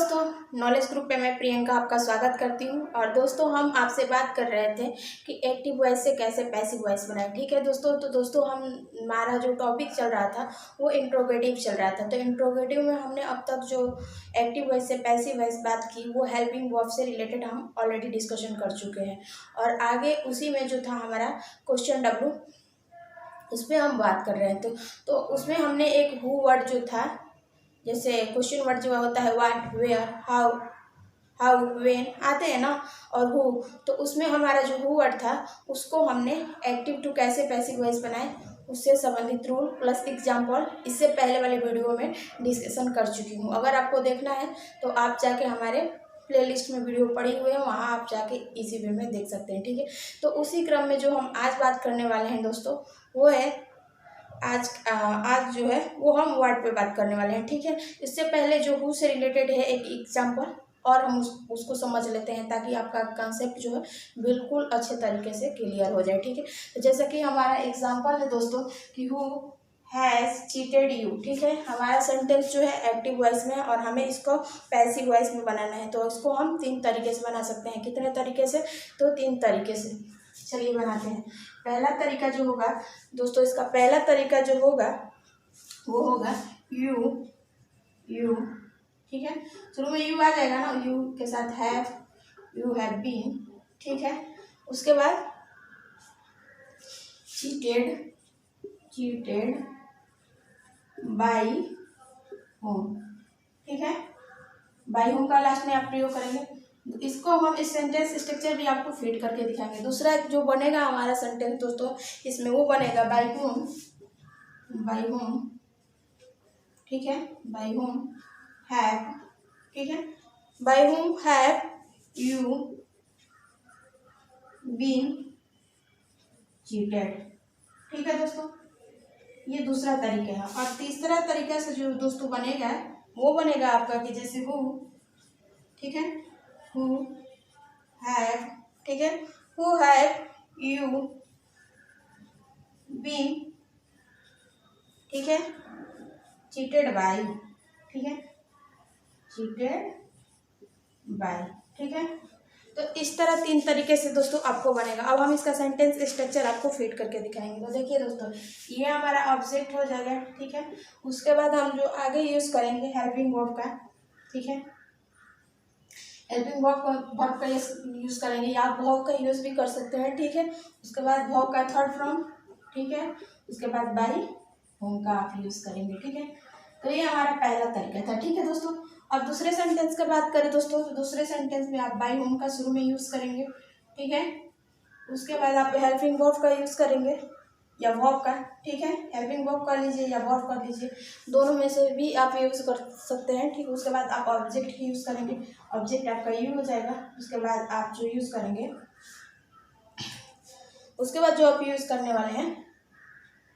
दोस्तों, knowledge group पे मैं प्रियंका आपका स्वागत करती हूँ। और दोस्तों हम आपसे बात कर रहे थे कि एक्टिव वॉइस से कैसे पैसिव वॉइस बनाए। ठीक है दोस्तों, तो दोस्तों हमारा जो टॉपिक चल रहा था वो इंट्रोगेटिव चल रहा था। तो इंट्रोगेटिव में हमने अब तक जो एक्टिव वॉइस से पैसिव वॉइस बात की वो हेल्पिंग वर्ब से रिलेटेड हम ऑलरेडी डिस्कशन कर चुके हैं। और आगे उसी में जो था हमारा क्वेश्चन डब्ल्यू, उस पर हम बात कर रहे थे। तो उसमें हमने एक हु वर्ड जो था, जैसे क्वेश्चन वर्ड जो होता है व्हाट, वेयर, हाउ, व्हेन आते हैं ना, और हु, तो उसमें हमारा जो हु वर्ड था उसको हमने एक्टिव टू कैसे पैसिव वॉइस बनाए उससे संबंधित रूल प्लस एग्जाम्पल इससे पहले वाले वीडियो में डिस्कशन कर चुकी हूँ। अगर आपको देखना है तो आप जाके हमारे प्लेलिस्ट में वीडियो पड़ी हुई है, वहाँ आप जाके इजी वे में देख सकते हैं। ठीक है, तो उसी क्रम में जो हम आज बात करने वाले हैं दोस्तों वो है आज जो है वो हम वर्ड पे बात करने वाले हैं। ठीक है, इससे पहले जो हु से रिलेटेड है एक एग्जांपल और हम उसको समझ लेते हैं ताकि आपका कंसेप्ट जो है बिल्कुल अच्छे तरीके से क्लियर हो जाए। ठीक है, तो जैसा कि हमारा एग्जांपल है दोस्तों कि हु हैज़ चीटेड यू। ठीक है, हमारा सेंटेंस जो है एक्टिव वॉइस में और हमें इसको पैसिव वॉइस में बनाना है। तो इसको हम 3 तरीके से बना सकते हैं। कितने तरीके से? तो 3 तरीके से। चलिए बनाते हैं। पहला तरीका जो होगा दोस्तों, इसका पहला तरीका जो होगा वो होगा यू। ठीक है, शुरू में यू आ जाएगा ना, यू के साथ हैव, यू हैव बीन। ठीक है, उसके बाद चीटेड बाई होम। ठीक है, बाई होम का लास्ट में आप प्रयोग करेंगे। इसको हम इस सेंटेंस स्ट्रक्चर भी आपको फिट करके दिखाएंगे। दूसरा जो बनेगा हमारा सेंटेंस दोस्तों इसमें वो बनेगा बाई होम। ठीक है, बाई होम हैव। ठीक है, by home have you been cheated. ठीक है दोस्तों, ये दूसरा तरीका है। और तीसरा तरीका से जो दोस्तों बनेगा वो बनेगा आपका कि जैसे हु, ठीक है, हु हैव, ठीक है, हु हैव यू बीन, ठीक है, चीटेड बाय। ठीक है, चीटेड बाय। ठीक है, तो इस तरह 3 तरीके से दोस्तों आपको बनेगा। अब हम इसका सेंटेंस स्ट्रक्चर आपको फिट करके दिखाएंगे। तो देखिए दोस्तों, ये हमारा ऑब्जेक्ट हो जाएगा। ठीक है, उसके बाद हम जो आगे यूज़ करेंगे हेल्पिंग वर्ब का। ठीक है, हेल्पिंग वर्ब का यूज़ करेंगे या आप वर्ब का यूज़ भी कर सकते हैं। ठीक है, उसके बाद वर्ब का थर्ड फॉर्म। ठीक है, उसके बाद बाई होम का आप यूज़ करेंगे। ठीक है, तो ये हमारा पहला तरीका था। ठीक है दोस्तों, अब दूसरे सेंटेंस की बात करें दोस्तों, तो दूसरे सेंटेंस में आप बाई होम का शुरू में यूज़ करेंगे। ठीक है, उसके बाद आप हेल्पिंग वर्ब का यूज़ करेंगे या वर्ब का। ठीक है, हेल्पिंग वर्ब कर लीजिए या वर्ब कर लीजिए, दोनों में से भी आप यूज़ कर सकते हैं। ठीक, उसके बाद आप ऑब्जेक्ट ही यूज़ करेंगे, ऑब्जेक्ट आपका यू हो जाएगा। उसके बाद आप जो यूज़ करेंगे, उसके बाद जो आप यूज़ करने वाले हैं,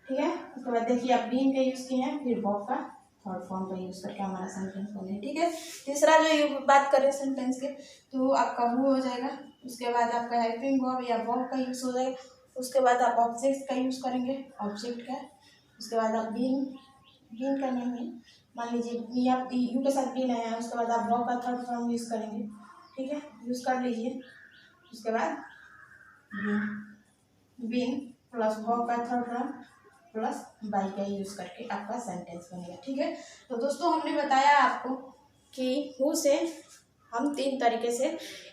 ठीक है, उसके बाद देखिए आप बीन का यूज़ किए हैं, फिर वर्ब का थर्ड फॉर्म का यूज़ करके हमारा सेंटेंस बने। ठीक है, तीसरा जो बात करें सेंटेंस के तो आपका हु हो जाएगा। उसके बाद आपका हेल्पिंग वर्ब या वर्ब का यूज़ हो जाएगा। उसके बाद आप ऑब्जेक्ट का यूज़ करेंगे, ऑब्जेक्ट का। उसके बाद आप बीन का नहीं, मान लीजिए आप यू के साथ बीन आया है, उसके बाद आप वर्ब का थर्ड फॉर्म यूज़ करेंगे। ठीक है, यूज़ कर लीजिए। उसके बाद बीन प्लस वर्ब का थर्ड फॉर्म प्लस बाई का यूज़ करके आपका सेंटेंस बनेगा। ठीक है, तो दोस्तों हमने बताया आपको कि हु से हम 3 तरीके से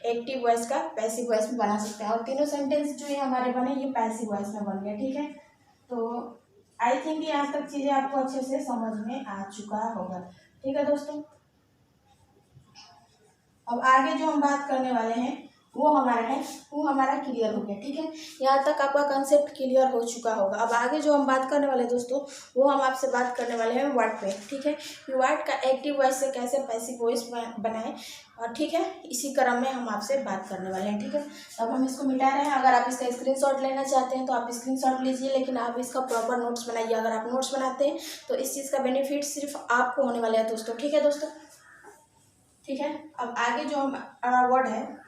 एक्टिव वॉइस का पैसिव वॉइस में बना सकते हैं और तीनों सेंटेंस जो ये हमारे बने ये पैसिव वॉइस में बन गए। ठीक है, तो आई थिंक यहाँ तक चीज़ें आपको अच्छे से समझ में आ चुका होगा। ठीक है दोस्तों, अब आगे जो हम बात करने वाले हैं वो हमारा क्लियर हो गया। ठीक है, यहाँ तक आपका कंसेप्ट क्लियर हो चुका होगा। अब आगे जो हम बात करने वाले दोस्तों वो हम आपसे बात करने वाले हैं वर्ड पे। ठीक है, वर्ड का एक्टिव वॉइस से कैसे पैसिव वॉइस बनाएं, और ठीक है इसी क्रम में हम आपसे बात करने वाले हैं। ठीक है, अब हम इसको मिटा रहे हैं। अगर आप इसका स्क्रीनशॉट लेना चाहते हैं तो आप स्क्रीनशॉट लीजिए, लेकिन आप इसका प्रॉपर नोट्स बनाइए। अगर आप नोट्स बनाते हैं तो इस चीज़ का बेनिफिट सिर्फ आपको होने वाला है दोस्तों। ठीक है दोस्तों, ठीक है, अब आगे जो हमारा वर्ड है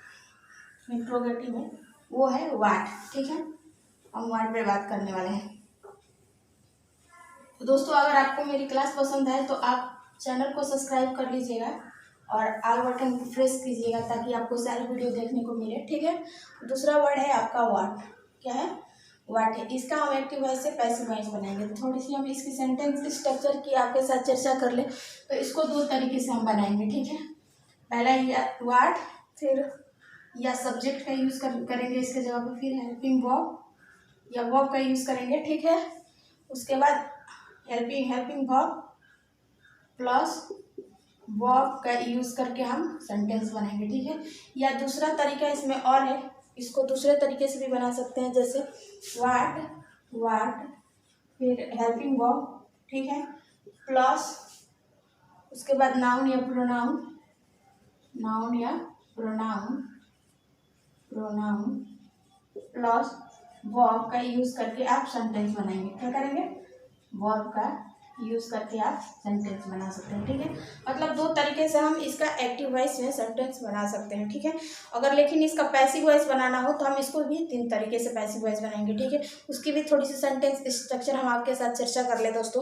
इंट्रोगेटिव में वो है व्हाट। ठीक है, हम व्हाट पे बात करने वाले हैं। तो दोस्तों अगर आपको मेरी क्लास पसंद है तो आप चैनल को सब्सक्राइब कर लीजिएगा और आल बटन को प्रेस कीजिएगा ताकि आपको सारी वीडियो देखने को मिले, ठीक है। दूसरा वर्ड है आपका वाट। क्या है? वाट है। इसका हम एक्टिव वॉइस से पैसिव वॉइस बनाएंगे। तो थोड़ी सी हम इसकी सेंटेंस स्ट्रक्चर की आपके साथ चर्चा कर ले। तो इसको दो तरीके से हम बनाएंगे, ठीक है। पहला या वाट, फिर या सब्जेक्ट का यूज़ करेंगे इसके जगह पर, फिर हेल्पिंग वर्ब या वर्ब का यूज़ करेंगे, ठीक है। उसके बाद हेल्पिंग वर्ब प्लस वर्ब का यूज़ करके हम सेंटेंस बनाएंगे, ठीक है। या दूसरा तरीका इसमें और है, इसको दूसरे तरीके से भी बना सकते हैं, जैसे वाट फिर हेल्पिंग वर्ब, ठीक है, प्लस उसके बाद नाउन या प्रोनाउन प्लस वर्ब का यूज़ करके आप सेंटेंस बनाएंगे। क्या करेंगे? वर्ब का यूज़ करके आप सेंटेंस बना सकते हैं, ठीक है। मतलब दो तरीके से हम इसका एक्टिव वॉइस में सेंटेंस बना सकते हैं, ठीक है। अगर लेकिन इसका पैसिव वॉइस बनाना हो तो हम इसको भी तीन तरीके से पैसिव वॉइस बनाएंगे, ठीक है। उसकी भी थोड़ी सी सेंटेंस स्ट्रक्चर हम आपके साथ चर्चा कर ले दोस्तों।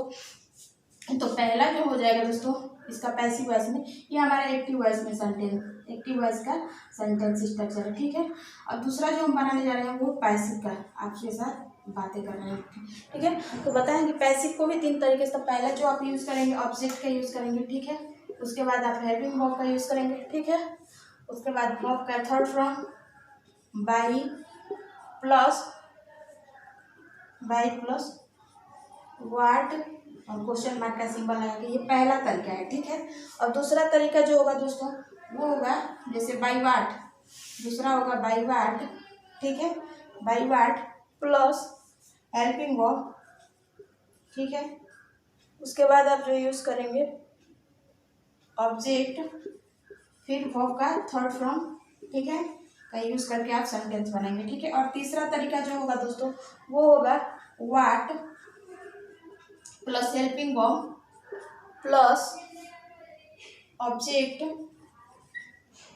तो पहला जो हो जाएगा दोस्तों इसका पैसिव वॉइस में, ये हमारा एक्टिव वॉइस में एक्टिव वॉइस का सेंटेंस स्ट्रक्चर है, ठीक है। और दूसरा जो हम बनाने जा रहे हैं वो पैसिव का, आपके साथ बातें कर रहे हैं, ठीक है। तो बताएं कि पैसिव को भी तीन तरीके से, तो पहला जो आप यूज़ करेंगे ऑब्जेक्ट का यूज़ करेंगे, ठीक है। उसके बाद आप हेल्पिंग वर्ब का यूज़ करेंगे, ठीक है। उसके बाद वर्ब का third form by plus what और क्वेश्चन मार्क का सिंबल लगा के, ये पहला तरीका है, ठीक है। और दूसरा तरीका जो होगा दोस्तों वो होगा जैसे बाई वाट, दूसरा होगा बाई वाट, ठीक है। By watt plus helping verb, ठीक है। उसके बाद आप जो यूज़ करेंगे ऑब्जेक्ट फिर वर्ब का थर्ड फॉर्म, ठीक है, का यूज़ करके आप सेंटेंस बनाएंगे, ठीक है। और तीसरा तरीका जो होगा दोस्तों वो होगा what plus helping verb plus object,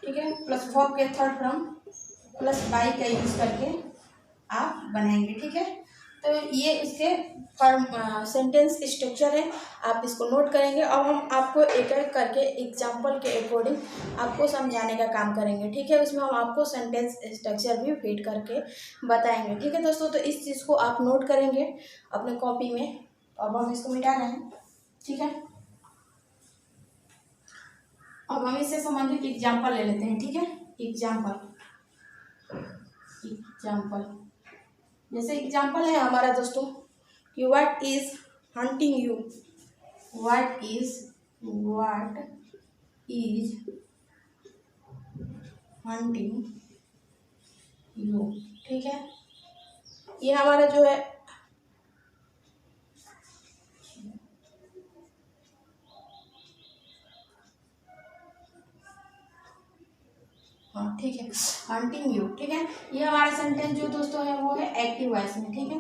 ठीक है, प्लस वर्ब के थर्ड फॉर्म प्लस बाई का यूज़ करके आप बनाएंगे, ठीक है। तो ये इसके फॉर्म सेंटेंस स्ट्रक्चर है, आप इसको नोट करेंगे। अब हम आपको एक एक करके एग्जाम्पल के अकॉर्डिंग आपको समझाने का काम करेंगे, ठीक है। उसमें हम आपको सेंटेंस स्ट्रक्चर भी फिट करके बताएंगे, ठीक है दोस्तों। तो इस चीज़ को आप नोट करेंगे अपने कॉपी में। अब हम इसको मिटा रहे हैं, ठीक है। अब हम इससे संबंधित एग्जाम्पल ले लेते हैं, ठीक है। एग्जाम्पल जैसे एग्जाम्पल है हमारा दोस्तों कि what is hunting you, what is hunting you, ठीक है। ये हमारा जो है हाँ ठीक है, हंटिंग यू, ठीक है। ये हमारा सेंटेंस जो दोस्तों है वो है एक्टिव वॉइस में, ठीक है।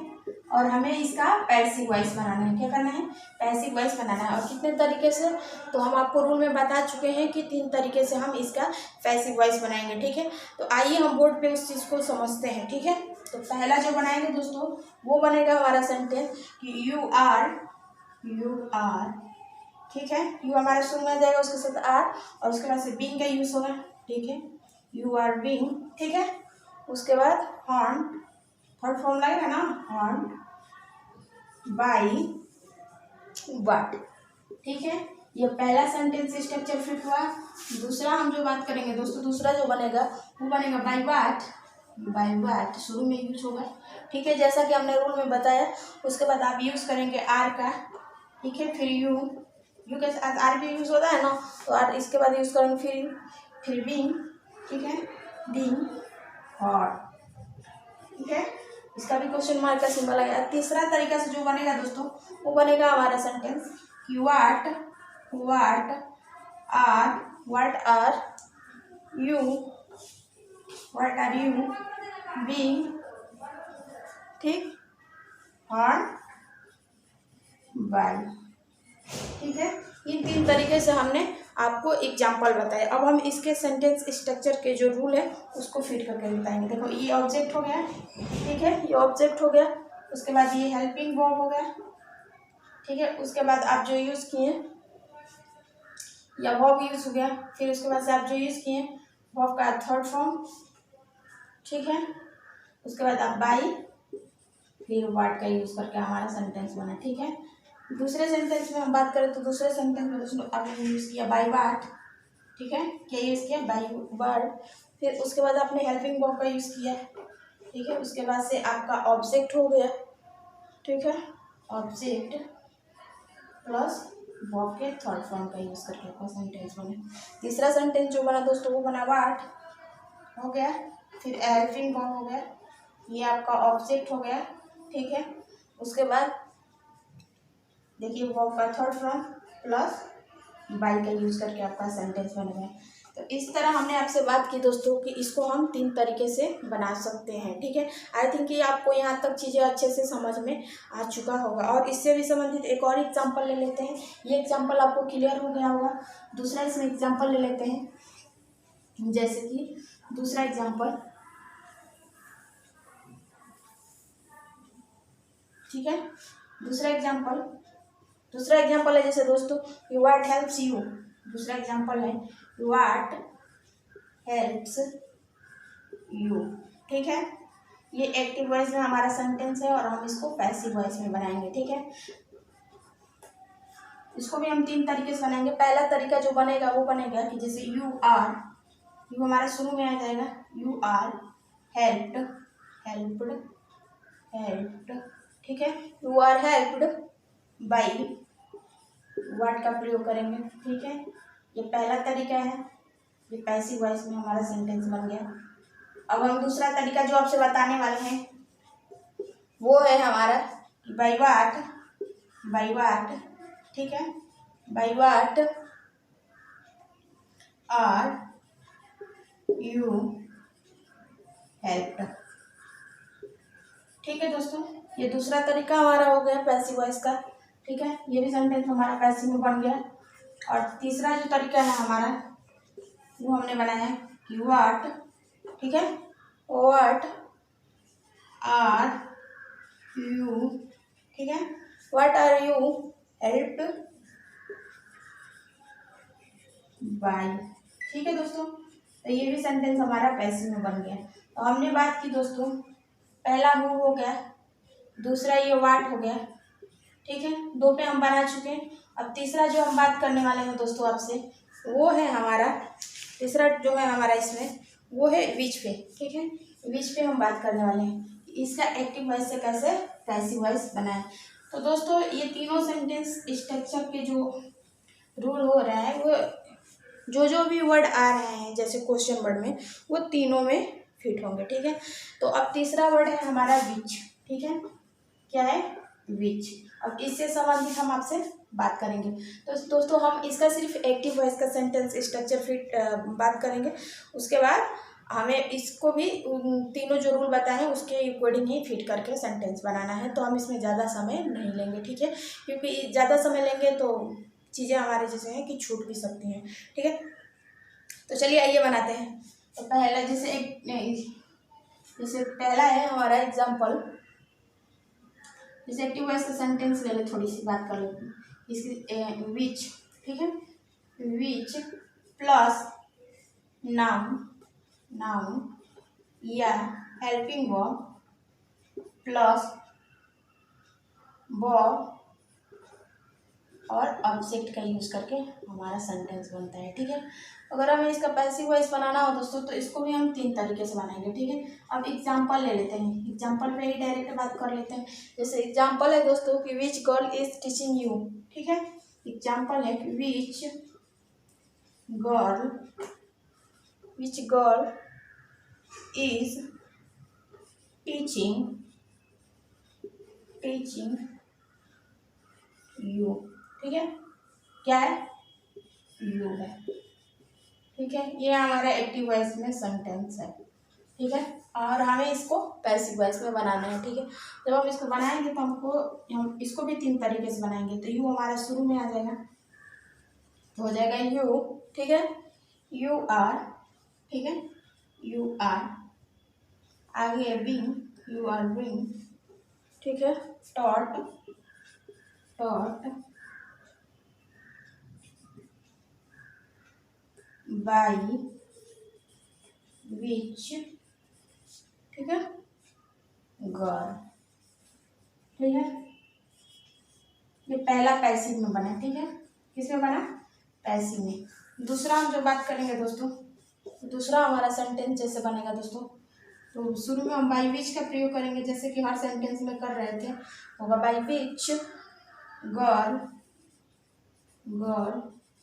और हमें इसका पैसिव वॉइस बनाना है। क्या करना है? पैसिव वॉइस बनाना है। और कितने तरीके से, तो हम आपको रूल में बता चुके हैं कि 3 तरीके से हम इसका पैसिव वॉइस बनाएंगे, ठीक है। तो आइए हम बोर्ड पे उस चीज़ को समझते हैं, ठीक है। तो पहला जो बनाएंगे दोस्तों वो बनेगा हमारा सेंटेंस कि यू आर, ठीक है। यू हमारा शुरू में आ जाएगा, उसके साथ आर और उसके बाद से बीइंग का यूज होगा, ठीक है। यू आर बीइंग, ठीक है। उसके बाद हॉन्ट, थर्ड फॉर्म लगेगा ना, हॉन्ट बाई व्हाट, ठीक है। ये पहला सेंटेंस स्ट्रक्चर फिट हुआ। दूसरा हम जो बात करेंगे दोस्तों, दूसरा जो बनेगा वो बनेगा बाई व्हाट, शुरू में यूज होगा, ठीक है, जैसा कि हमने रूल में बताया। उसके बाद आप यूज करेंगे आर का, ठीक है। फिर यू के साथ आर भी यूज होता है ना, तो आर इसके बाद यूज करेंगे। फिर बीइंग, ठीक है, बीइंग हॉट, ठीक है। इसका भी क्वेश्चन मार्क का सिंबल आएगा। तीसरा तरीका से जो बनेगा दोस्तों वो बनेगा हमारा सेंटेंस कि व्हाट आर यू बीइंग, ठीक, हॉट बाय, ठीक है। इन 3 तरीके से हमने आपको एग्जाम्पल बताया। अब हम इसके सेंटेंस स्ट्रक्चर के जो रूल है उसको फिट करके बताएंगे। देखो ये ऑब्जेक्ट हो गया, ठीक है, ये ऑब्जेक्ट हो गया। उसके बाद ये हेल्पिंग वर्ब हो गया, ठीक है। उसके बाद आप जो यूज़ किए या वर्ब यूज हो गया। फिर उसके बाद से आप जो यूज किए वर्ब का थर्ड फॉर्म, ठीक है। उसके बाद आप बाई, फिर वर्ड का यूज करके हमारा सेंटेंस बना, ठीक है। दूसरे सेंटेंस में हम बात करें तो दूसरे सेंटेंस में दोस्तों आपने यूज किया बाई वाट, ठीक है। क्या यूज किया? By word. फिर उसके बाद आपने हेल्पिंग वर्ब का यूज किया, ठीक है। उसके बाद से आपका ऑब्जेक्ट हो गया, ठीक है। ऑब्जेक्ट प्लस वर्ब के थर्ड फॉर्म का यूज करके आपका सेंटेंस बने। तीसरा सेंटेंस जो बना दोस्तों वो बना वाट हो गया, फिर हेल्पिंग वर्ब हो गया, ये आपका ऑब्जेक्ट हो गया, ठीक है। उसके बाद देखिए वर्ब का थर्ड फॉर्म प्लस बाई का यूज करके आपका सेंटेंस बन गया। तो इस तरह हमने आपसे बात की दोस्तों कि इसको हम 3 तरीके से बना सकते हैं, ठीक है। आई थिंक कि आपको यहाँ तक चीज़ें अच्छे से समझ में आ चुका होगा। और इससे भी संबंधित एक और एग्जांपल ले लेते हैं। ये एग्जांपल आपको क्लियर हो गया होगा। दूसरा इसमें एग्जांपल ले लेते हैं, जैसे कि दूसरा एग्जांपल, ठीक है। दूसरा एग्जांपल है जैसे दोस्तों व्हाट हेल्प्स यू। दूसरा एग्जांपल है व्हाट हेल्प्स यू, ठीक है। ये एक्टिव वॉइस में हमारा सेंटेंस है और हम इसको पैसिव वॉइस में बनाएंगे, ठीक है। इसको भी हम 3 तरीके से बनाएंगे। पहला तरीका जो बनेगा वो बनेगा कि जैसे यू आर, यू हमारा शुरू में आ जाएगा, you are helped, helped, helped, ठीक है। You are helped by what का प्रयोग करेंगे, ठीक है। ये पहला तरीका है, ये पैसिव वॉइस में हमारा सेंटेंस बन गया। अब हम दूसरा तरीका जो आपसे बताने वाले हैं वो है हमारा बाई वाट, ठीक है। By what are you helped, ठीक है दोस्तों। ये दूसरा तरीका हमारा हो गया पैसिव वॉइस का, ठीक है। ये भी सेंटेंस हमारा पैसिव में बन गया। और तीसरा जो तरीका है हमारा वो हमने बनाया है कि व्हाट, ठीक है। व्हाट आर यू, ठीक है। What are you helped by, ठीक है दोस्तों। तो ये भी सेंटेंस हमारा पैसिव में बन गया। तो हमने बात की दोस्तों, पहला हु हो गया, दूसरा ये व्हाट हो गया, ठीक है। 2 पे हम बना चुके हैं। अब तीसरा जो हम बात करने वाले हैं दोस्तों आपसे वो है हमारा, तीसरा जो है हमारा इसमें वो है विच पे, ठीक है। विच पे हम बात करने वाले हैं इसका एक्टिव वॉइस से कैसे पैसिव वॉइस बनाए। तो दोस्तों ये तीनों सेंटेंस स्ट्रक्चर के जो रूल हो रहे हैं वो जो भी वर्ड आ रहे हैं जैसे क्वेश्चन वर्ड में वो तीनों में फिट होंगे, ठीक है। तो अब तीसरा वर्ड है हमारा विच, ठीक है। क्या है? विच। अब इससे संबंधित हम आपसे बात करेंगे। तो दोस्तों हम इसका सिर्फ एक्टिव वॉइस का सेंटेंस स्ट्रक्चर फिट बात करेंगे। उसके बाद हमें इसको भी उन तीनों जो रूल बताए हैं उसके अकॉर्डिंग ही फिट करके सेंटेंस बनाना है। तो हम इसमें ज़्यादा समय नहीं लेंगे, ठीक है। क्योंकि ज़्यादा समय लेंगे तो चीज़ें हमारे जैसे हैं कि छूट भी सकती हैं, ठीक है। तो चलिए आइए बनाते हैं। तो पहला जैसे पहला है हमारा एग्जाम्पल, जैसे एक्टिव वॉइस का सेंटेंस ले ले, थोड़ी सी बात कर लेते हैं इसकी। विच, ठीक है। विच प्लस नाउन या हेल्पिंग वर्ब प्लस वर्ब और ऑब्जेक्ट का यूज करके हमारा सेंटेंस बनता है, ठीक है। अगर हमें इसका पैसिव वॉइस बनाना हो दोस्तों तो इसको भी हम 3 तरीके से बनाएंगे, ठीक है। अब एग्जांपल ले लेते हैं, एग्जांपल पे ही डायरेक्ट बात कर लेते हैं। जैसे एग्जांपल है दोस्तों कि विच गर्ल इज टीचिंग यू, ठीक है। एग्जांपल है कि विच गर्ल इज टीचिंग यू, ठीक है। क्या है? यू है, ठीक है। ये हमारा एक्टिव वॉइस में सेंटेंस है, ठीक है। और हमें इसको पैसिव वॉइस में बनाना है, ठीक है। जब हम इसको बनाएंगे तो हम इसको भी 3 तरीके से बनाएंगे। तो यू हमारा शुरू में आ जाएगा, तो हो जाएगा यू, ठीक है। यू आर, ठीक है। यू आर, आगे बीइंग, यू आर बीइंग, ठीक है। टॉट बाय विच, ठीक है, गर्ल, ठीक है। ये पहला पैसिव में बना, ठीक है। किसमें बना? पैसिव में। दूसरा हम जो बात करेंगे दोस्तों, दूसरा हमारा सेंटेंस जैसे बनेगा दोस्तों, तो शुरू में हम बाय विच का प्रयोग करेंगे जैसे कि हर सेंटेंस में कर रहे थे। होगा by which girl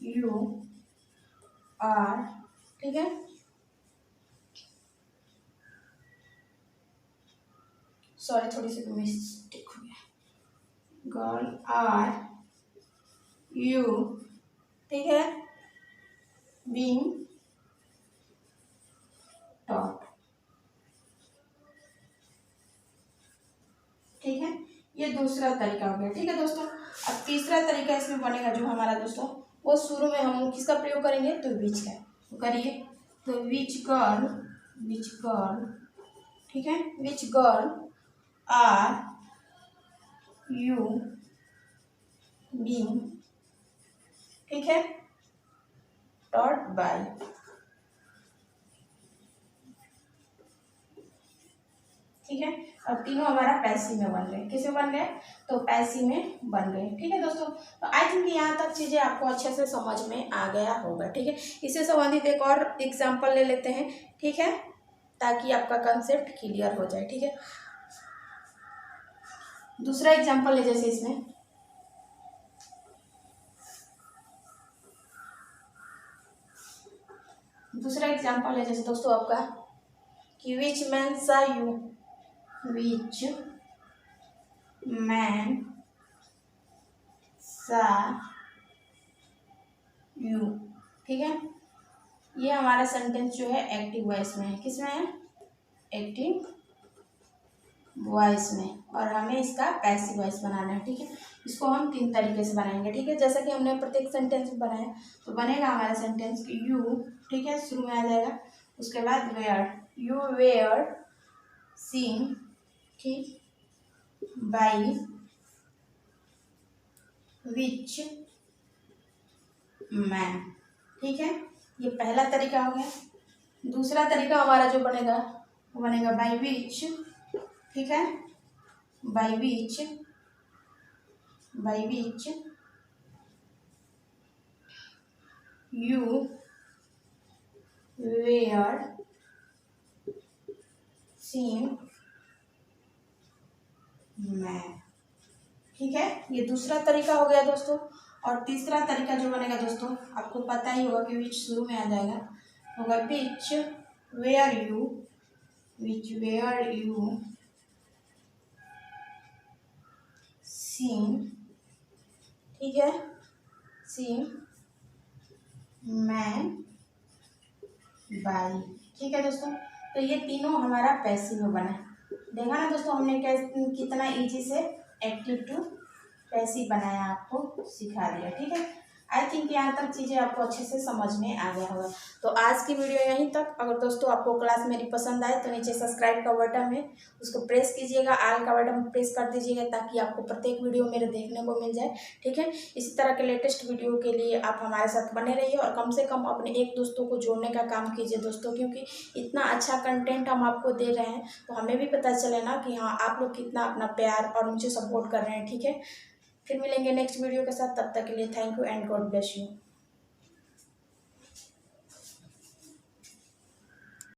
you are, ठीक है। सॉरी, थोड़ी सी मिस्टेक हो गया। गर्ल आर यू, ठीक है, बीइंग टॉट, ठीक है। ये दूसरा तरीका हो गया, ठीक है दोस्तों। अब तीसरा तरीका इसमें बनेगा जो हमारा दोस्तों, वो शुरू में हम किसका प्रयोग करेंगे? तो विच का। तो करिए, तो विच गर्ल, ठीक है, विच गर्ल आर यू बीइंग, ठीक है, टॉट बाय, ठीक है। अब तीनों हमारा पैसिव में बन गए। किसमें बन गए? तो पैसिव में बन गए, ठीक है दोस्तों। तो आई थिंक यहाँ तक चीज़ें आपको अच्छे से समझ में आ गया होगा, ठीक है। इससे संबंधित एक और एग्जांपल ले लेते हैं, ठीक है, ताकि आपका कंसेप्ट क्लियर हो जाए, ठीक है। दूसरा एग्जांपल है जैसे इसमें, दूसरा एग्जांपल है जैसे दोस्तों आपका कि विच मैन सा यू, विच मैन सा यू, ठीक है। ये हमारा सेंटेंस जो है एक्टिव वॉइस में है। किसमें है? एक्टिव वॉइस में। और हमें इसका पैसिव वॉइस बनाना है, ठीक है। इसको हम 3 तरीके से बनाएंगे, ठीक है। जैसा कि हमने प्रत्येक सेंटेंस में बनाया, तो बनेगा हमारा सेंटेंस कि यू, ठीक है, शुरू में आ जाएगा। उसके बाद वेयर, यू वेयर सीन, ठीक, बाय विच मैन, ठीक है। ये पहला तरीका हो गया। दूसरा तरीका हमारा जो बनेगा वो बनेगा बाय विच, ठीक है, by which you were seen man, ठीक है। ये दूसरा तरीका हो गया दोस्तों। और तीसरा तरीका जो बनेगा दोस्तों, आपको पता ही होगा कि विच शुरू में आ जाएगा, होगा विच वेयर यू सीन, ठीक है, सीन मैन बाय, ठीक है दोस्तों। तो ये तीनों हमारा पैसिव में बना। देखा ना दोस्तों, हमने कितना इजी से एक्टिव टू पैसिव बनाया, आपको सिखा दिया, ठीक है। आई थिंक यहाँ तक चीज़ें आपको अच्छे से समझ में आ गया होगा। तो आज की वीडियो यहीं तक। अगर दोस्तों आपको क्लास मेरी पसंद आए तो नीचे सब्सक्राइब का बटन है, उसको प्रेस कीजिएगा, आल का बटन प्रेस कर दीजिएगा, ताकि आपको प्रत्येक वीडियो मेरे देखने को मिल जाए, ठीक है। इसी तरह के लेटेस्ट वीडियो के लिए आप हमारे साथ बने रहिए और कम से कम अपने एक दोस्तों को जोड़ने का काम कीजिए दोस्तों, क्योंकि इतना अच्छा कंटेंट हम आपको दे रहे हैं तो हमें भी पता चले ना कि हाँ, आप लोग कितना अपना प्यार और मुझे सपोर्ट कर रहे हैं, ठीक है। फिर मिलेंगे नेक्स्ट वीडियो के साथ, तब तक के लिए thank you and God bless you.